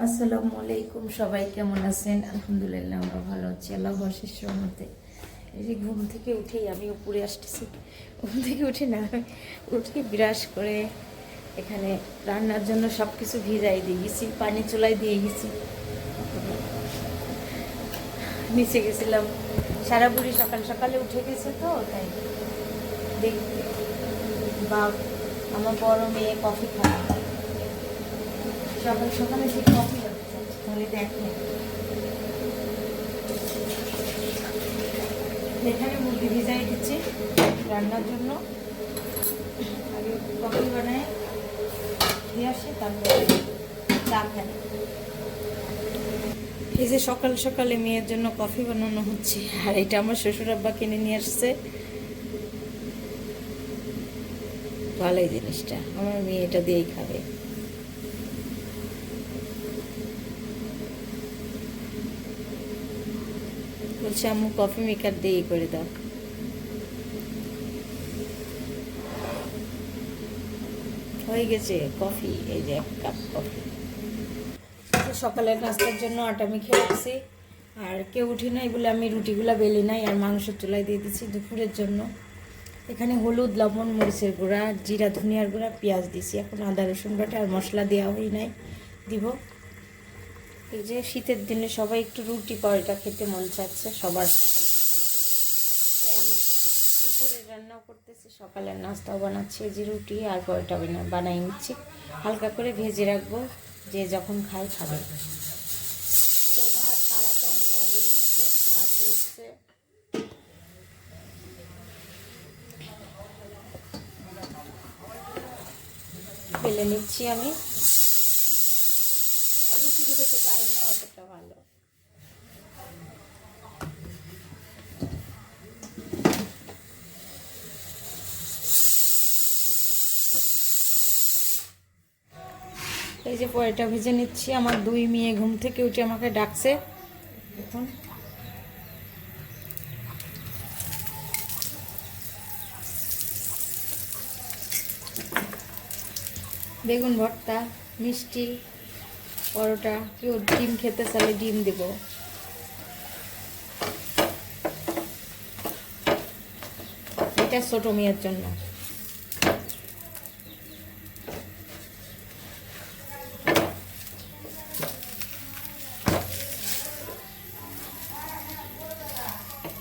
আসসালামু আলাইকুম, সবাই কেমন আছেন? আলহামদুলিল্লাহ আমরা ভালো আছি আল্লাহর অশেষ রহমতে। এই যে ঘুম থেকে উঠেই আমি উপরে আসতেছি। ঘুম থেকে উঠে না, উঠে ব্রাশ করে এখানে রান্নার জন্য সব কিছু ভিজাই দিয়ে গেছি, পানি চুলায় দিয়ে গেছি। নিচে গেছিলাম, সারা বুড়ি সকাল সকালে উঠে গেছে তো তাই দেখতে। বা আমার বড় মেয়ে কফি খায়, সকাল সকালে সে কফি করতে, তাহলে দেখে এখানে মুরগি ভিজাই দিচ্ছি রান্নার জন্য। আগে কফি বানায় দিয়ে আসে, তারপরে চা খাই। এই যে সকাল সকালে মেয়ের জন্য কফি বানানো হচ্ছে, আর এটা আমার শ্বশুর আব্বা কিনে নিয়ে আসছে। ভালোই জিনিসটা, আমার মেয়ে এটা দিয়েই খাবে। বলছে আম্মু কফি মেকার দিয়ে করে দাও। হয়ে গেছে কফি, এই যে এক কাপ কফি। সকালের নাস্তার জন্য আটা মেখে রাখছি, আর কেউ উঠি নাই বলে আমি রুটিগুলা বেলি নাই, আর মাংস চুলায় দিয়ে দিচ্ছি দুপুরের জন্য। এখানে হলুদ, লবণ, মরিচের গুঁড়া, জিরা, ধনিয়ার গুঁড়া, পেঁয়াজ দিছি। এখন আদা রসুন বাটা আর মশলা দেওয়া হয় নাই, দিব। এই যে শীতের দিনে সবাই একটু রুটি পরোটা খেতে মন চাচ্ছে সবার সকাল সকালে, তাই আমি দুপুরের রান্নাও করতেছি, সকালের নাস্তাও বানাচ্ছি। এই যে রুটি আর পরোটা বানাই নিচ্ছি, হালকা করে ভেজে রাখবো, যে যখন খাই খাবে। তারা তো অনেক আগে উঠছে, আগে উঠছে। ফেলে নিচ্ছি আমি, আর রুটি খেতে পারি না অতটা ভালো। এই যে পরোটা ভেজে নিচ্ছি। আমার দুই মেয়ে ঘুম থেকে উঠে আমাকে ডাকছে। এখন বেগুন ভর্তা, মিষ্টি, পরোটা, কেউ ডিম খেতে চাইলে ডিম দেব। এটা ছোট মেয়ের জন্য।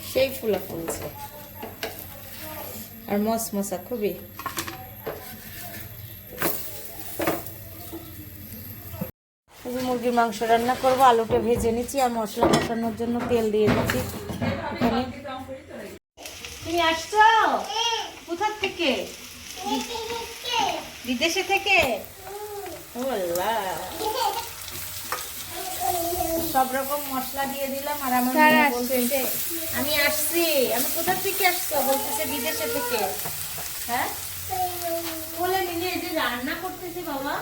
সেই ফুলা ফুলছে আর মশমশা খুবই। মুরগির মাংস রান্না করবো, আলুটা ভেজে নিচ্ছি আর মশলা কষানোর জন্য তেল দিয়ে দিচ্ছি। এখানে তুমি আসছো কোথা থেকে? বিদেশে থেকে? সব রকম মশলা দিয়ে দিলাম, আর আমার বলতেছে আমি আসছি। আমি কোথা থেকে আসছো? বলতেছে বিদেশে থেকে। হ্যাঁ বলে নিলে এই যে রান্না করতেছি বাবা,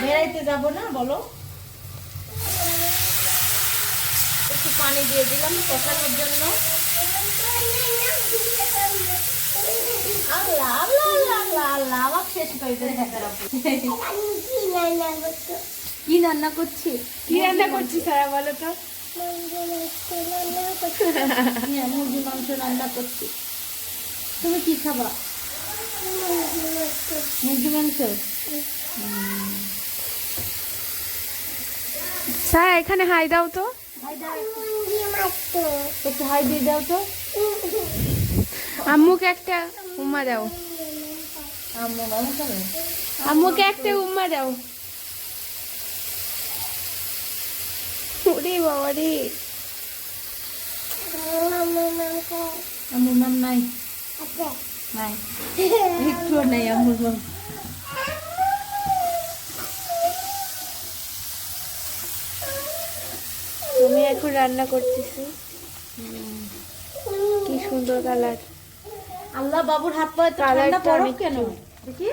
বেড়াইতে যাব না বলো। একটু পানি দিয়ে দিলাম কষানোর জন্য। আল্লাহ আল্লাহ আল্লাহ আল্লাহ, আমাকে শেষ করে কি রান্না করছি? কি রান্না করছি সারা বলো তো? হ্যাঁ, মুরগির মাংস রান্না করছি। তুমি কি খাবা? মুরগি মাংস। স্যার এখানে হাই দাও তো, একটু হাই দিয়ে দাও তো। আম্মুকে একটা উম্মা দাও, আম্মুকে একটা উম্মা দাও। ওরে বাবা রে, আমার নাম নাই, নাই একটু নাই আমার নাম। আমি এখন রান্না করতেছি। কি সুন্দর কালার। আল্লাহ, বাবুর হাত পায়ে ঠান্ডা পড়ো কেন? দেখি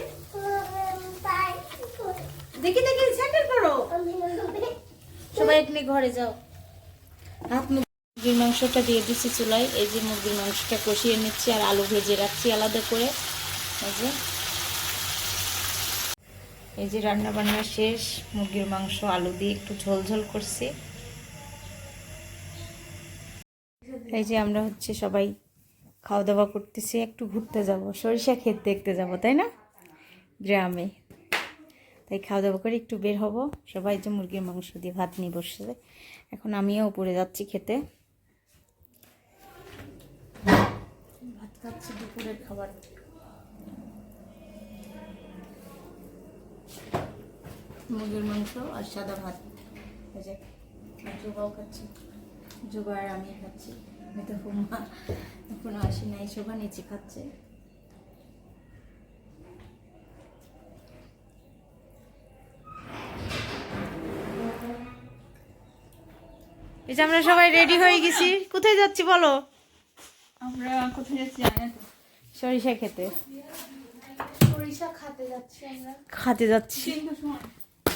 দেখি দেখি স্যান্ডেল পরো। সবাই এখানে ঘরে যাও। হাত মুরগির মাংসটা দিয়ে দিচ্ছি চুলায়। এই যে মুরগির মাংসটা কষিয়ে নিচ্ছি, আর আলু ভেজে রাখছি আলাদা করে। এই যে এই যে রান্না বান্না শেষ, মুরগির মাংস আলু দিয়ে একটু ঝোল ঝোল করছি। এই যে আমরা হচ্ছে সবাই খাওয়া দাওয়া করতেছি, একটু ঘুরতে যাব, সরিষা ক্ষেত দেখতে যাব, তাই না, গ্রামে। তাই খাওয়া দাওয়া করে একটু বের হব সবাই। যে মুরগির মাংস দিয়ে ভাত নিয়ে বসছে, এখন আমিও উপরে যাচ্ছি খেতে, ভাত খাচ্ছি দুপুরের খাবার। মুরগির মাংস আর সাদা ভাত। এই যে জোগাও খাচ্ছি, জোগা আর আমি খাচ্ছি। আমি তো মা এখনো আসি নাই, শোভা নিচে খাচ্ছে। এই যে আমরা সবাই রেডি হয়ে গেছি। কোথায় যাচ্ছি বলো? আমরা কোথায় যাচ্ছি জানেন? সরিষা খেতে। সরিষা খাতে যাচ্ছি আমরা। খাতে যাচ্ছি। 3টার সময়,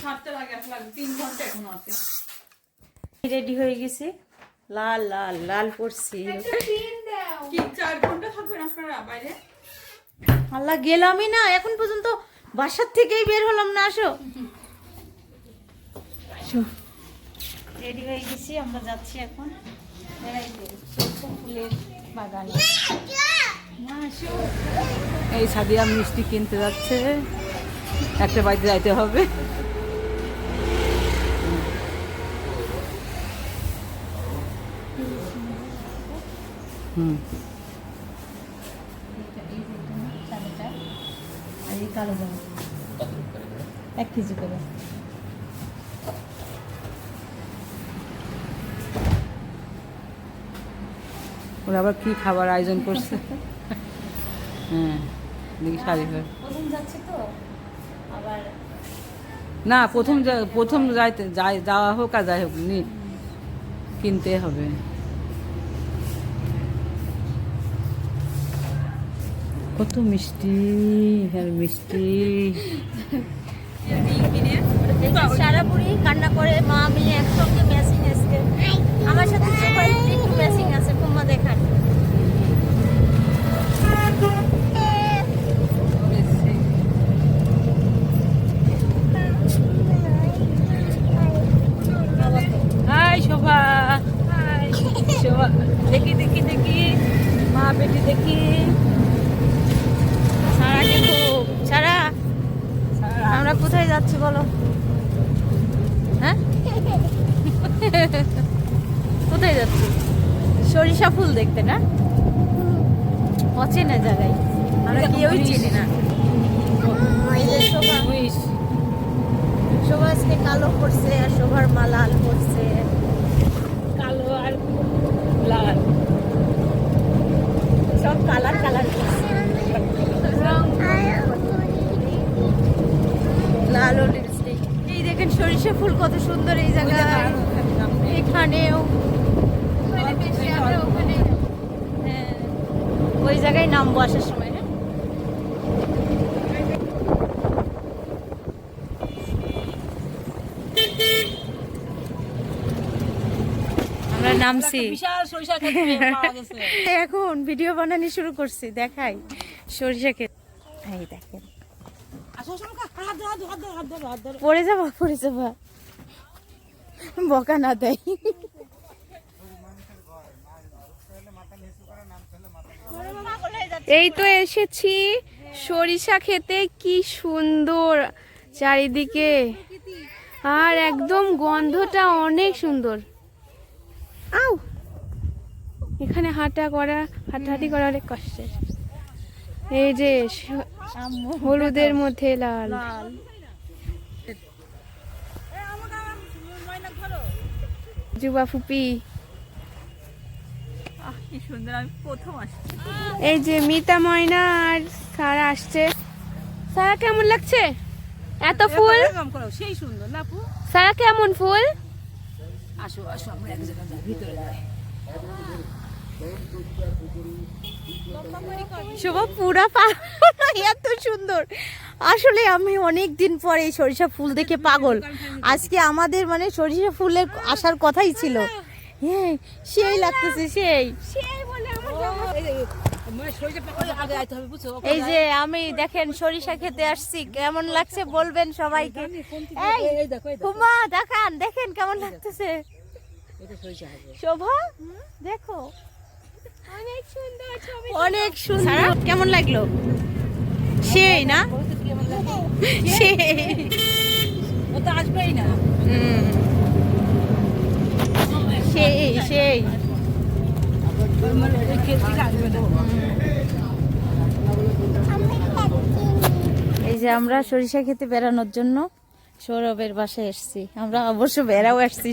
7টার আগে আসা লাগবে, 3 ঘন্টা এখনো আছে। রেডি হয়ে গেছি, লাল লাল লাল পড়ছি। কি 4 ঘন্টা থাকবেন আপনারা বাইরে? আল্লাহ, গেলামই না এখন পর্যন্ত, বাসার থেকেই বের হলাম না। আসো আসো, রেডি হয়ে গেছি, আমরা যাচ্ছি এখন বেড়াইতে সরষা ফুলের বাগানে। না, আসো। এই সাদিয়া মিষ্টি কিনতে যাচ্ছে, একটা বাড়িতে যাইতে হবে। হুম, আর এই কালো জামা 1 কেজি করে। ওরা আবার কি খাবার আয়োজন করছে। হ্যাঁ, দেখি শাড়ি ঘর। প্রথম যাচ্ছি তো আবার। না, প্রথম যাওয়া হোক আর যাই হোক, কিনতে হবে। কত মিষ্টি, হ্যাঁ মিষ্টি। সারা বুড়ি কান্না করে, মা আমি একসঙ্গে ম্যাচিং আসছে আমার সাথে, একটু ম্যাচিং আছে কুম্মা দেখার। হাই শোভা, শোভা দেখি দেখি দেখি, মা বেটি দেখি। সারা দেখো, সারা আমরা কোথায় যাচ্ছি বলো? হ্যাঁ, কোথায় যাচ্ছি? সরিষা ফুল দেখতে না? অচেনা জায়গায়, আমরা কেউই চিনি না। এই যে শোভা, শোভা আজকে কালো পড়ছে আর শোভার মা লাল পড়ছে। কালো আর লাল, সব কালার কালার করছে। লাল ও লিপস্টিক। এই দেখেন সরিষা ফুল কত সুন্দর এই জায়গায়। এখানেও হ্যাঁ, ওই জায়গায় নামবো আসার সময়। হ্যাঁ, আমরা নামছি, বিশাল সরিষা ক্ষেত পাওয়া গেছে। এখন ভিডিও বানানি শুরু করছি, দেখাই সরিষা ক্ষেত। এই দেখেন, পড়ে যাবা বকা না দেয়। এই তো এসেছি সরিষা খেতে, কি সুন্দর চারিদিকে, আর একদম গন্ধটা অনেক সুন্দর। আউ, এখানে হাঁটাহাঁটি করা অনেক কষ্টের। এই যে হলুদের মধ্যে লাল, যুবা ফুপি। কি সুন্দর, আমি প্রথম আসছি। এই যে মিতা ময়না আর সারা আসছে। সারা কেমন লাগছে? এত ফুল, সেই সুন্দর না আপু? সারা কেমন ফুল? আসো আসো, আমরা এক জায়গায় যাই, ভিতরে যাই। শোভা পুরা এত সুন্দর। আসলে আমি অনেক দিন পরে এই সরিষা ফুল দেখে পাগল। আজকে আমাদের মানে সরিষা ফুলের আসার কথাই ছিল। হ্যাঁ, সেই লাগতেছে, সেই এই যে আমি দেখেন সরিষা খেতে আসছি, কেমন লাগছে বলবেন সবাইকে। এই কুমা দেখান, দেখেন কেমন লাগতেছে। শোভা দেখো অনেক সুন্দর, কেমন লাগলো? সেই না সেই আসবেই না। সেই সেই এই যে আমরা সরিষা খেতে বেড়ানোর জন্য সৌরভের বাসায় এসেছি। আমরা অবশ্য বেড়াও আসছি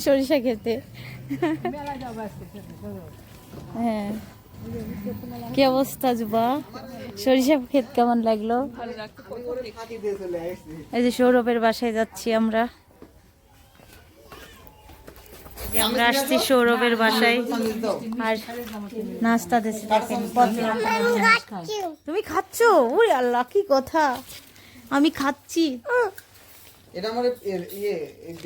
সরিষা খেতে। হ্যাঁ, কি অবস্থা যুবা? সরিষা ক্ষেত কেমন লাগলো? এই যে সৌরভের বাসায় যাচ্ছি আমরা। যে আমরা আসছি সৌরভের বাসায় আর নাস্তা দিচ্ছি। তুমি খাচ্ছ? ওরে আল্লাহ, কি কথা! আমি খাচ্ছি। এটা আমার ইয়ে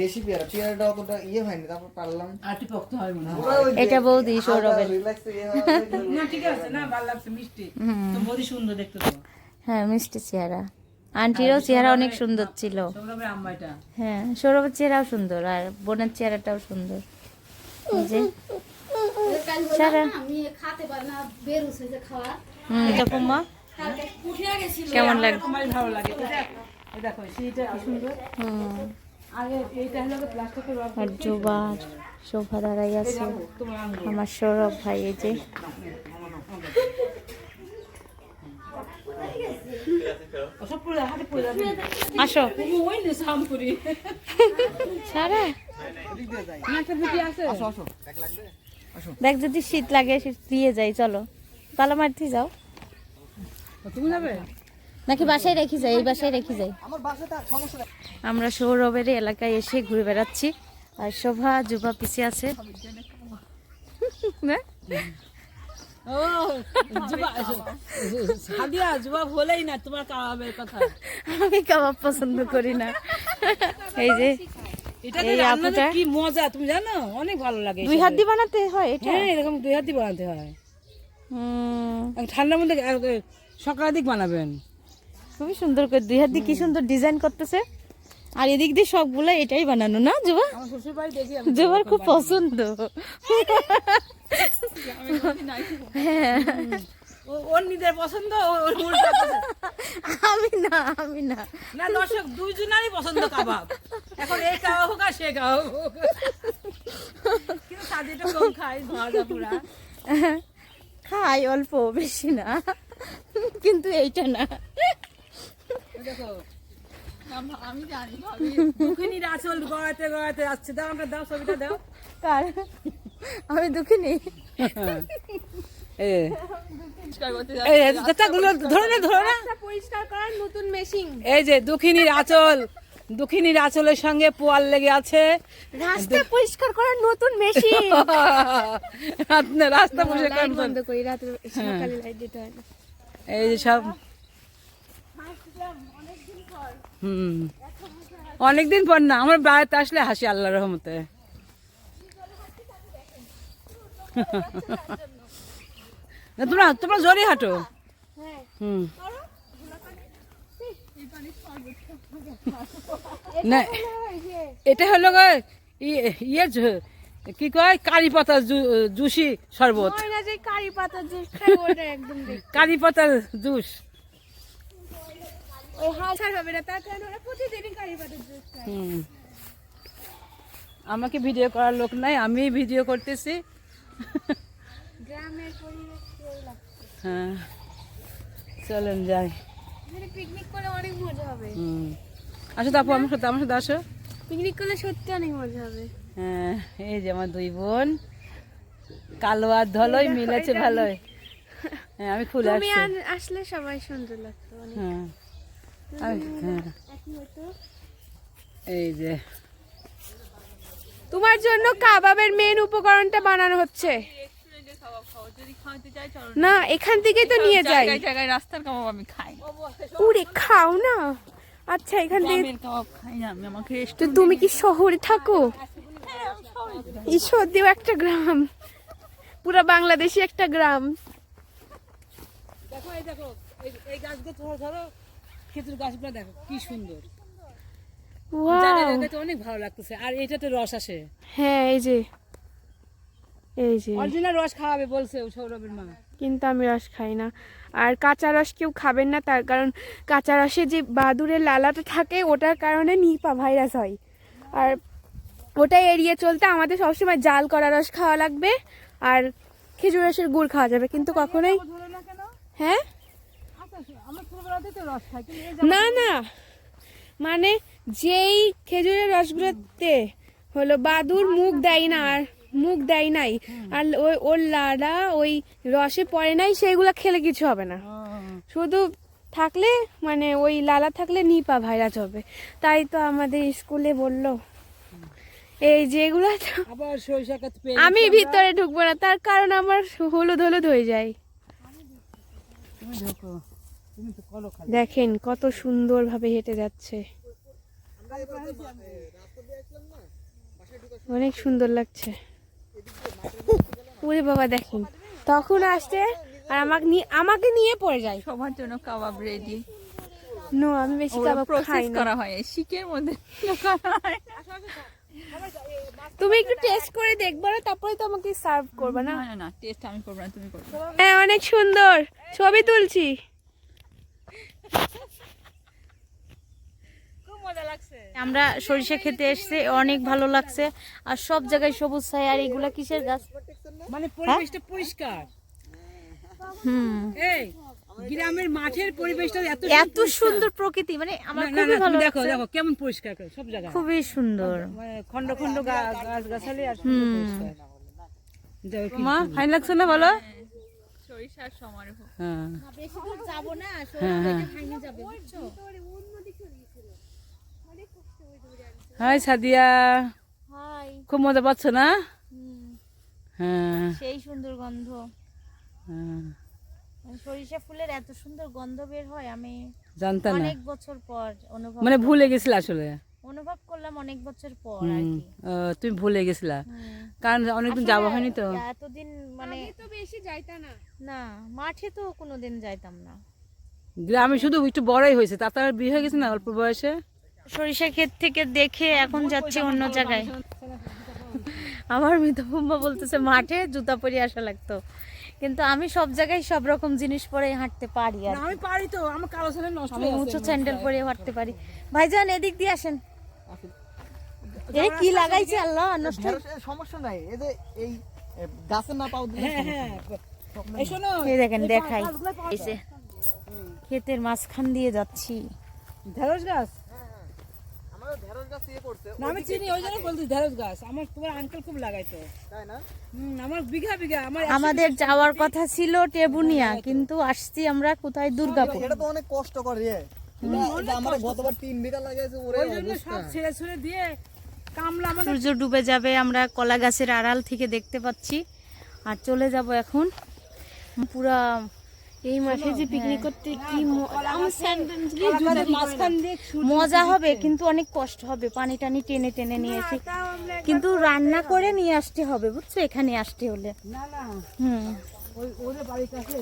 দেশি পেয়ারা, পেয়ারাটা অতটা ইয়ে হয়নি, তারপর পারলাম আটি পক্ত হয় মনে হয়। এটা বৌদি সৌরভের। রিল্যাক্স ইয়ে না ঠিক আছে, না ভালো লাগছে, মিষ্টি তো বড়ি সুন্দর দেখতে তো। হ্যাঁ, মিষ্টি চেহারা। আন্টিরও চেহারা অনেক সুন্দর ছিল। সৌরভের আম্মাইটা। হ্যাঁ, সৌরভের চেহারাও সুন্দর আর বোনের চেহারাটাও সুন্দর। এই যে সারা মা কেমন লাগে? ভালো লাগে। দেখো সেইটা কি সুন্দর। আগে এইটা হলো প্লাস্টিকের রড। আর জোবার শোভা দাঁড়াই আছে, আমার সৌরভ ভাই। এই যে সব পুরো হাতে পড়ে যাবে। আসো ওই নে সাম করি। সারা একটা বুটি আছে। দেখ, যদি শীত লাগে শীত দিয়ে যাই। চলো তালা মারতে যাও তুমি যাবে নাকি বাসায় রেখে যাই? এই বাসায় রেখে যাই। আমরা সৌরভের এলাকায় এসে ঘুরে বেড়াচ্ছি আর শোভা যুবা পিছিয়ে আছে। না? ও জুবা সাদিয়া জুবা বলেই না তোমার কাবাবের কথা। আমি কাবাব পছন্দ করি না। এই যে এটা এই রান্নাতে আপুটা কি মজা তুমি জানো, অনেক ভালো লাগে। দুই হাত দিয়ে বানাতে হয় এটা? হ্যাঁ, এরকম দুই হাত দিয়ে বানাতে হয়। হুম, ঠান্ডার মধ্যে সকালের দিক বানাবেন। খুবই সুন্দর করে দুই হাত দিয়ে কি সুন্দর ডিজাইন করতেছে। আর এদিক দিয়ে সবগুলো এটাই বানানো না যুবা? আমার শ্বশুর বাড়ি দেখি যুবার খুব পছন্দ। হ্যাঁ, ওর নিজের পছন্দ, আমি না আমি না না দর্শক দুইজনারই পছন্দ কাবাব। এখন এই কাবাব হোক আর সে কাবাব হোক, কিন্তু সাদিটা কম খাই ভাজা পুরা। খাই অল্প, বেশি না, কিন্তু এইটা না। দেখো আমি জানি ভাবি দুঃখিনীর আঁচল গড়াতে গড়াতে যাচ্ছে। দাও আমাকে, দাও ছবিটা দাও। কার? আমি দুঃখিনী। পরিষ্কার করার নতুন মেশিন। এই যে দুঃখিনীর আঁচল, দুঃখিনীর আঁচলের সঙ্গে পোয়াল লেগে আছে। রাস্তা পরিষ্কার করার নতুন মেশিন। আপনার রাস্তা পরিষ্কার বন্ধ করি, রাতে সকালে লাইট দিতে হয় না। এই যে সব অনেকদিন পর না, আমার বাড়িতে আসলে হাসি আল্লাহর রহমতে। তোমরা তোমরা জোরে হাঁটো। না এটা হলো ইয়ে কি কয় কারি পাতা জুসি শরবত। কারি পাতার জুস খাই, ওটা একদম কারি পাতার জুস। ওই হাল ছাড় হবে না, তার কারণে ওরা প্রতিদিনই কারি পাতার জুস খায়। আমাকে ভিডিও করার লোক নাই, আমি ভিডিও করতেছি। গ্রামের পরিবেশ কেউ লাগছে। হ্যাঁ, চলেন যাই। পিকনিক করলে অনেক মজা হবে। আসো তো আপু, আমার সাথে আসো। পিকনিক করলে সত্যি অনেক মজা হবে। হ্যাঁ, এই যে আমার দুই বোন, কালো আর ধলোই মিলেছে ভালোই। হ্যাঁ, আমি খুলে তুমি আসছি। আসলে সবাই সুন্দর লাগতো অনেক। হ্যাঁ, হ্যাঁ, এই যে তোমার জন্য কাবাবের মেন উপকরণটা বানানো হচ্ছে। না, এখান থেকেই তো নিয়ে যাই। জায়গায় রাস্তার কাবাব আমি খাই, উড়ে খাও না। আচ্ছা, এখান থেকে কাবাব খাই না আমি। আমাকে তো তুমি কি শহরে থাকো? ঈশ্বরদীও একটা গ্রাম, পুরা বাংলাদেশি একটা গ্রাম। দেখো এই দেখো এই গাছগুলো ধরো ধরো, খেজুর গাছগুলো দেখো কি সুন্দর। ওয়াও জানেন এটা অনেক ভালো লাগতেছে। আর এটাতে রস আসে, হ্যাঁ এই যে অরিজিনাল রস খাওয়াবে বলছে সৌরভের মা। কিন্তু আমি রস খাই না। আর কাঁচা রস কেউ খাবেন না, তার কারণ কাঁচা রসে যে বাদুড়ের লালাটা থাকে ওটার কারণে নিপা ভাইরাস হয়। আর ওটা এড়িয়ে চলতে আমাদের সবসময় জাল করা রস খাওয়া লাগবে আর খেজুর রসের গুড় খাওয়া যাবে, কিন্তু কখনোই ধরো না কেন? হ্যাঁ আচ্ছা আমার ছোটবেলাতে তো রস খাই, কিন্তু এই না না, মানে যেই খেজুরের রসগুলোতে হলো বাদুর মুখ দেয় না আর মুখ দেয় নাই আর ওই ওর লাড়া ওই রসে পড়ে নাই, সেইগুলো খেলে কিছু হবে না। শুধু থাকলে মানে ওই লালা থাকলে নিপা ভাইরাস হবে। তাই তো আমাদের স্কুলে বললো এই যেগুলো আবার সরিষা গাছ পেয়ে আমি ভিতরে ঢুকবো না, তার কারণ আমার হলুদ হলুদ হয়ে যায়। তুমি ঢোকো, তুমি তো কলো খালি। দেখেন কত সুন্দর ভাবে হেঁটে যাচ্ছে, অনেক সুন্দর লাগছে। ওরে বাবা দেখেন তখন আসছে আর আমাকে নিয়ে পড়ে যায়। সবার জন্য কাবাব রেডি। নো আমি বেশি কাবাব খাই প্রসেস না। করা হয় শিকের মধ্যে ঢোকানো হয়। তুমি একটু টেস্ট করে দেখবে না, তারপরে তো আমাকে সার্ভ করবে না। না না না, টেস্ট আমি করব না, তুমি করবে। হ্যাঁ অনেক সুন্দর ছবি তুলছি। আমরা সরিষা খেতে এসেছি, অনেক ভালো লাগছে। আর সব জায়গায় সবুজ ছায়া। আর এগুলা কিসের গাছ? মানে পরিবেশটা পরিষ্কার। এই গ্রামের মাঠের পরিবেশটা এত সুন্দর প্রকৃতি, মানে আমার না খুবই না, ভালো তুমি দেখো লাগছে। দেখো কেমন পরিষ্কার করে সব জায়গা, খুবই সুন্দর। মানে খন্ড খন্ড গাছ গাছালি আর সুন্দর পরিষ্কার। দেখো কি মা ফাইন লাগছে না বলো? সরিষার সমারোহ। হ্যাঁ বেশি দূর যাব না, হ্যাঁ যাবে বুঝছো? Hi Sadia, hi. খুব মজা পাচ্ছ না? হ্যাঁ সেই সুন্দর গন্ধ। হ্যাঁ, সরিষা ফুলের এত সুন্দর গন্ধ বের হয়, আমি জানতাম না, অনেক বছর পর মানে ভুলে গেছিল আসলে। অনুভব করলাম অনেক বছর পর আর কি। তুমি ভুলে গেছিলা কারণ অনেকদিন যাওয়া হয়নি তো। এতদিন মানে তো বেশি যাইতা না। না, মাঠে তো কোনোদিন যাইতাম না। গ্রামে শুধু একটু বড়ই হয়েছে, তাতে আর বিয়ে হয়ে গেছে না অল্প বয়সে। সরিষা ক্ষেত থেকে দেখে এখন যাচ্ছি অন্য জায়গায়। আমার মিতবুম্বা বলতেছে মাঠে জুতা পরে আসা লাগতো, কিন্তু আমি সব জায়গায় সব রকম জিনিস পরে হাঁটতে পারি। আর আমি পারি তো, আমার কালো ছেলে নষ্ট আমি উঁচু স্যান্ডেল পরে হাঁটতে পারি। ভাইজান এদিক দিয়ে আসেন। এই কি লাগাইছে আল্লাহ নষ্ট। ঢেঁড়সের সমস্যা নাই, এই যে এই গাছের না পাও দিলে হ্যাঁ এই শোনো, এই দেখেন দেখাই, এই যে ক্ষেতের মাঝখান দিয়ে যাচ্ছি। ঢেঁড়স গাছ আমাদের ঢেঁড়স গাছ ইয়ে করছে, না আমি চিনি, ওই জন্য বলছি ঢেঁড়স গাছ। আমার তোমার আঙ্কেল খুব লাগাইতো, তাই না? আমার বিঘা বিঘা। আমার আমাদের যাওয়ার কথা ছিল টেবুনিয়া, কিন্তু আসছি আমরা কোথায়, দুর্গাপুর। এটা তো অনেক কষ্ট করে আমার গতবার 3 বিঘা লাগাইছে, ওরে ওই জন্য সব ছেড়ে ছেড়ে দিয়ে কামলা আমাদের। সূর্য ডুবে যাবে, আমরা কলা গাছের আড়াল থেকে দেখতে পাচ্ছি। আর চলে যাব এখন পুরা এই মাঠে যে পিকনিক করতে কি আমার স্যান্ডেল মাঝখান দিয়ে মজা হবে, কিন্তু অনেক কষ্ট হবে। পানি টানি টেনে টেনে নিয়ে এসে, কিন্তু রান্না করে নিয়ে আসতে হবে বুঝছো, এখানে আসতে হলে। না না ওই ওদের বাড়ির কাছে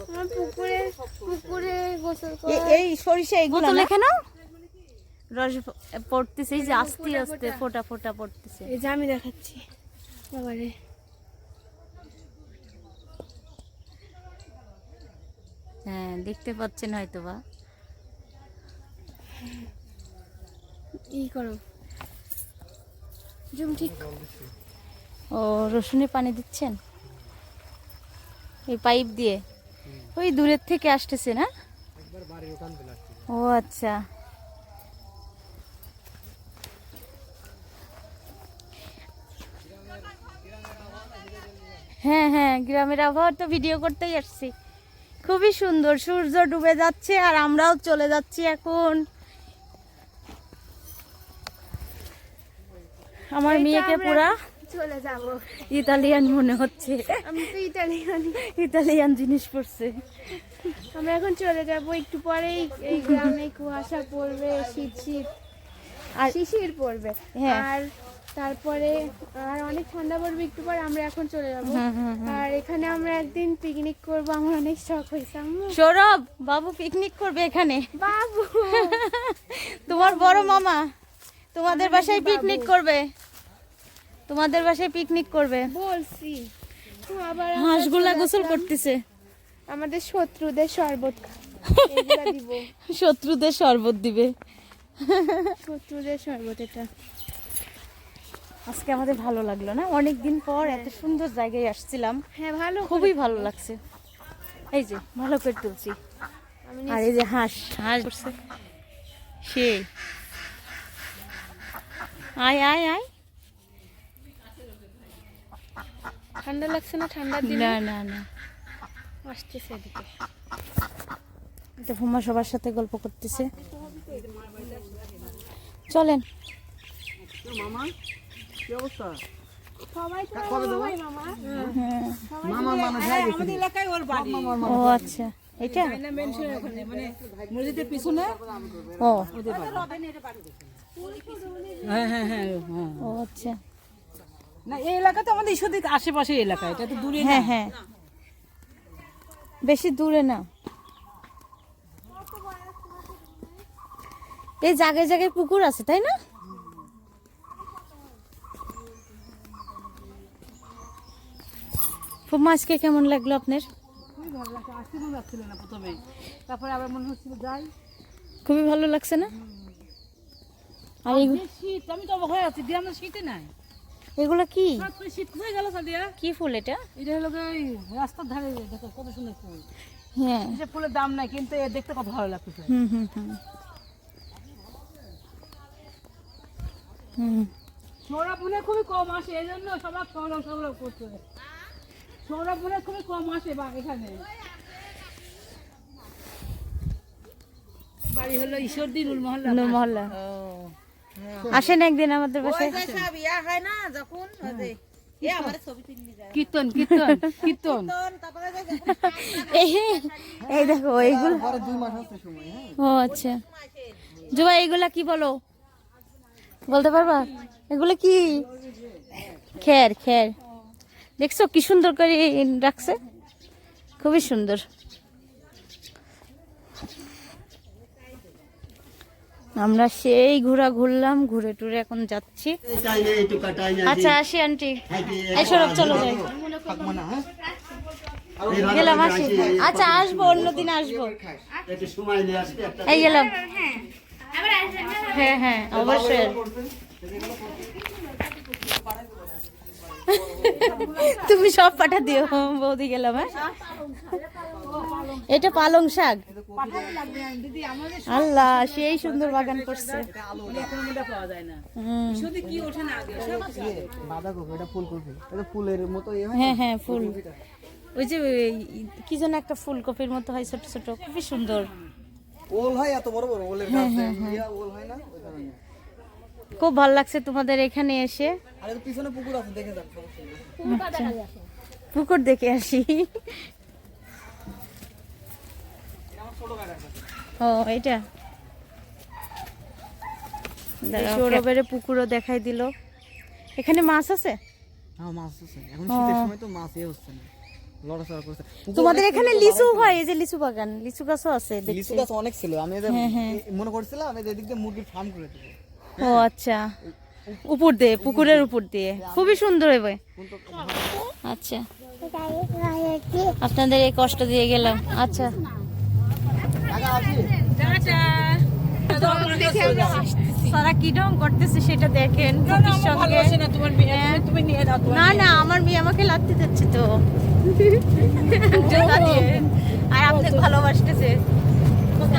আমার পুকুরে গোসল এই সরিষা এগুলো লেখে নাও, রস পড়তেছে, এই যে আস্তে আস্তে ফোটা ফোটা পড়তেছে। এই যে আমি দেখাচ্ছি বাবারে। হ্যাঁ দেখতে পাচ্ছেন হয়তো বা। ই করো জুম ঠিক। ও রসুনে পানি দিচ্ছেন এই পাইপ দিয়ে, ওই দূরের থেকে আসতেছে না? ও আচ্ছা। হ্যাঁ হ্যাঁ, গ্রামের আবহাওয়া তো ভিডিও করতেই আসছি। খুবই সুন্দর, সূর্য ডুবে যাচ্ছে আর আমরাও চলে যাচ্ছি এখন। আমার মেয়েকে পুরা চলে যাব। ইতালিয়ান মনে হচ্ছে, আমি তো ইটালিয়ানি। ইতালিয়ান জিনিস পড়ছে। আমরা এখন চলে যাব, একটু পরেই এই গ্রামে কুয়াশা পড়বে, শীত শীত আর শিশির পড়বে। হ্যাঁ। আর তারপরে আর অনেক ঠান্ডা পড়বে একটু পর, আমরা এখন চলে যাবো। আর এখানে আমরা একদিন পিকনিক করব, আমার অনেক শখ হয়েছে। আম্মু সৌরভ বাবু পিকনিক করবে এখানে, বাবু তোমার বড় মামা তোমাদের বাসায় পিকনিক করবে, তোমাদের বাসায় পিকনিক করবে। বলছি তো, আবার হাঁসগুলা গোসল করতেছে, আমাদের শত্রুদের শরবত এগুলা দিব, শত্রুদের শরবত দিবে। শত্রুদের শরবত এটা। আজকে আমাদের ভালো লাগলো না, অনেক দিন পর এত সুন্দর জায়গায় আসছিলাম। হ্যাঁ ভালো, খুবই ভালো লাগছে। এই যে ভালো করে তুলছি, আমি আর এই যে হাঁস করছে সে। আয় আয় আয়। ঠান্ডা লাগছে না? ঠান্ডার দিন না না না, আসতেছে এদিকে। এটা ফুমা সবার সাথে গল্প করতেছে। চলেন। মামা কি অবস্থা? সবাই তো ভাই মামা। মামা মানুষ হয়ে গেছে। আমাদের এলাকায় ওর বাড়ি ও আচ্ছা, এটা না মেনশন ওখানে মানে মসজিদের পিছনে ও ওদের বাড়ি। হ্যাঁ হ্যাঁ হ্যাঁ হ্যাঁ। ও আচ্ছা, না এই এলাকা তো আমাদের ঈশ্বরদীর আশেপাশে এলাকা, এটা তো দূরে না। হ্যাঁ হ্যাঁ, বেশি দূরে না। এই জায়গায় জায়গায় পুকুর আছে তাই না? ফুমা আজকে কেমন লাগলো আপনার? খুবই ভালো লাগছে, আসতে মনে লাগছিল না প্রথমে, তারপরে আবার মনে হচ্ছিল যাই। খুবই ভালো লাগছে না? আর যে শীত, আমি তো অবাক হয়ে আছি, দিয়ে আমরা শীতে নাই। এগুলো কি হঠাৎ করে শীত কোথায় গেল সাদিয়া? কি ফুল এটা? এটা হলো ওই রাস্তার ধারে, দেখো কত সুন্দর ফুল। হ্যাঁ, এই যে ফুলের দাম নাই, কিন্তু এ দেখতে কত ভালো লাগতেছে। হুম হুম হুম হুম। সৌরভ মনে হয় খুবই কম আসে, এই জন্য সবাই সৌরভ সৌরভ করছে। সৌরভ মনে হয় খুবই কম আসে বা এখানে। বাড়ি হলো ঈশ্বরদী নুল মহল্লা। নূর মহল্লা। আসেন একদিন আমাদের বাসায়। কীর্তন কীর্তন কীর্তন এই এই দেখো এইগুলো। পরে 2 মাস হচ্ছে সময়। হ্যাঁ ও আচ্ছা, জুবা এইগুলা কি বলো, বলতে পারবা? এগুলো কি? খের খের। দেখছো কি সুন্দর করে রাখছে, খুবই সুন্দর। আমরা সেই ঘুরলাম, ঘুরে টুরে এখন যাচ্ছি। আচ্ছা আসি আন্টি, এই সরব চলো যাই। থাকবো না। হ্যাঁ গেলাম, আসি। আচ্ছা আসবো, অন্যদিন আসবো। এই গেলাম। হ্যাঁ হ্যাঁ অবশ্যই। তুমি সব পাঠা দিও বৌদি, গেলাম। হ্যাঁ এটা পালং শাক। আল্লাহ সেই সুন্দর বাগান করছে। পাওয়া যায় না। হুম, শুধু কি ওঠে না আগে সব আছে। বাঁধাকপি, এটা ফুলকপি, এটা ফুলের মতো ইয়ে হয়। হ্যাঁ হ্যাঁ ফুল, ওই যে কি যেন একটা ফুলকপির মতো হয়, ছোট ছোট, খুবই সুন্দর। ওল হয় এত বড় বড় ওলের গাছ, ইয়া ওল হয় না ওই ধরনের। খুব ভালো লাগছে তোমাদের এখানে এসে। আর এর পিছনে পুকুর আছে, দেখে যান, সমস্যা নেই। পুকুর দেখে আসি। ও এটা সৌরভের পুকুরও দেখাই দিল। এখানে মাছ আছে? হ্যাঁ মাছ আছে, এখন শীতের সময় তো মাছ হচ্ছে না, লড়াচড়া করছে। তোমাদের এখানে লিচু হয়, এই যে লিচু বাগান, লিচু গাছও আছে লিচু দেখছি। গাছ অনেক ছিল, আমি এদের মনে করছিলাম আমি এদিক দিয়ে মুরগির ফার্ম করে দেবো। ও আচ্ছা, উপর দিয়ে, পুকুরের উপর দিয়ে, খুবই সুন্দর হবে। আচ্ছা আপনাদের এই কষ্ট দিয়ে গেলাম। আচ্ছা সারা কি ঢং করতেছে সেটা দেখেন। পুকির সঙ্গে তুমি নিয়ে দাও। না না, আমার মেয়ে আমাকে লাগতে যাচ্ছে তো জোড়া দিয়ে, আর আপনি ভালোবাসতেছে।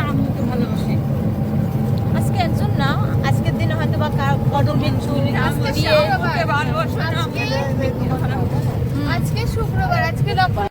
আম্মুকে ভালোবাসি। আজকে একজন না, আজকের দিনে হয়তো বা কদম বিচ্ছু আজকে শুক্রবার, আজকে